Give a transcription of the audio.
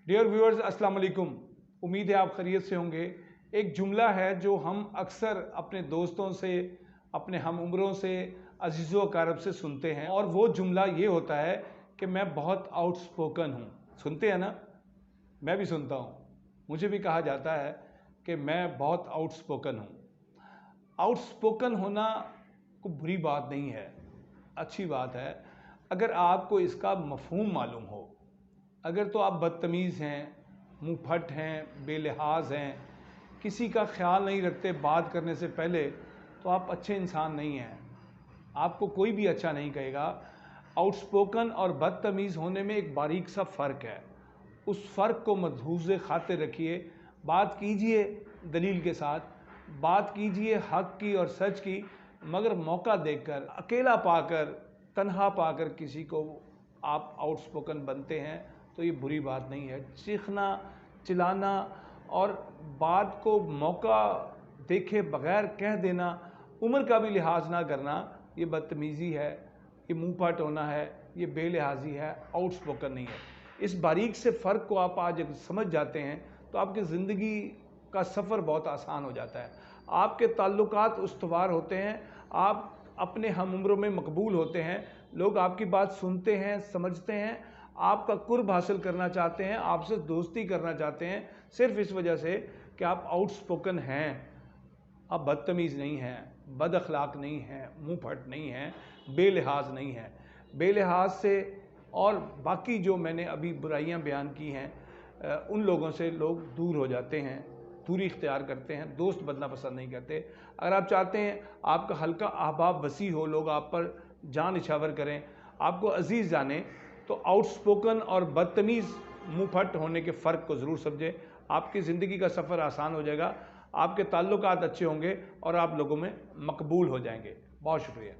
Dear viewers, अस्सलाम वालेकुम। उम्मीद है आप खैरियत से होंगे। एक जुमला है जो हम अक्सर अपने दोस्तों से, अपने हम उम्रों से, अजीज़ो अकारब से सुनते हैं, और वो जुमला ये होता है कि मैं बहुत आउटस्पोकन हूँ। सुनते हैं ना? मैं भी सुनता हूँ। मुझे भी कहा जाता है कि मैं बहुत आउटस्पोकन हूँ। आउटस्पोकन होना कोई बुरी बात नहीं है, अच्छी बात है अगर आपको इसका मफ़हूम मालूम हो। अगर तो आप बदतमीज़ हैं, मुँह फट हैं, बेलिहाज हैं, किसी का ख्याल नहीं रखते बात करने से पहले, तो आप अच्छे इंसान नहीं हैं। आपको कोई भी अच्छा नहीं कहेगा। आउटस्पोकन और बदतमीज़ होने में एक बारीक सा फ़र्क है। उस फ़र्क को मलहूज़े खातिर रखिए। बात कीजिए दलील के साथ, बात कीजिए हक़ की और सच की, मगर मौका देखकर, अकेला पाकर, तन्हा पाकर किसी को आप आउटस्पोकन बनते हैं तो ये बुरी बात नहीं है। चीखना, चिल्लाना और बात को मौका देखे बगैर कह देना, उम्र का भी लिहाज ना करना, ये बदतमीज़ी है, ये मुँह फट होना है, ये बेलिहाजी है, आउटस्पोकन नहीं है। इस बारीक से फ़र्क को आप आज समझ जाते हैं तो आपकी ज़िंदगी का सफ़र बहुत आसान हो जाता है। आपके ताल्लुकात उस्तवार होते हैं, आप अपने हम उम्रों में मकबूल होते हैं, लोग आपकी बात सुनते हैं, समझते हैं, आपका कुर्ब हासिल करना चाहते हैं, आपसे दोस्ती करना चाहते हैं, सिर्फ इस वजह से कि आप आउटस्पोकन हैं। आप बदतमीज़ नहीं हैं, बद अखलाक नहीं हैं, मुँह फट नहीं हैं, बेलिहाज नहीं हैं। बेलिहाज से और बाकी जो मैंने अभी बुराइयां बयान की हैं, उन लोगों से लोग दूर हो जाते हैं, दूरी इख्तियार करते हैं, दोस्त बनना पसंद नहीं करते। अगर आप चाहते हैं आपका हल्का अहबाब वसी हो, लोग आप पर जान निछावर करें, आपको अजीज़ जाने, तो आउटस्पोकन और बदतमीज़ मुँह फट होने के फ़र्क को ज़रूर समझें। आपकी ज़िंदगी का सफ़र आसान हो जाएगा, आपके ताल्लुकात अच्छे होंगे और आप लोगों में मकबूल हो जाएंगे। बहुत शुक्रिया।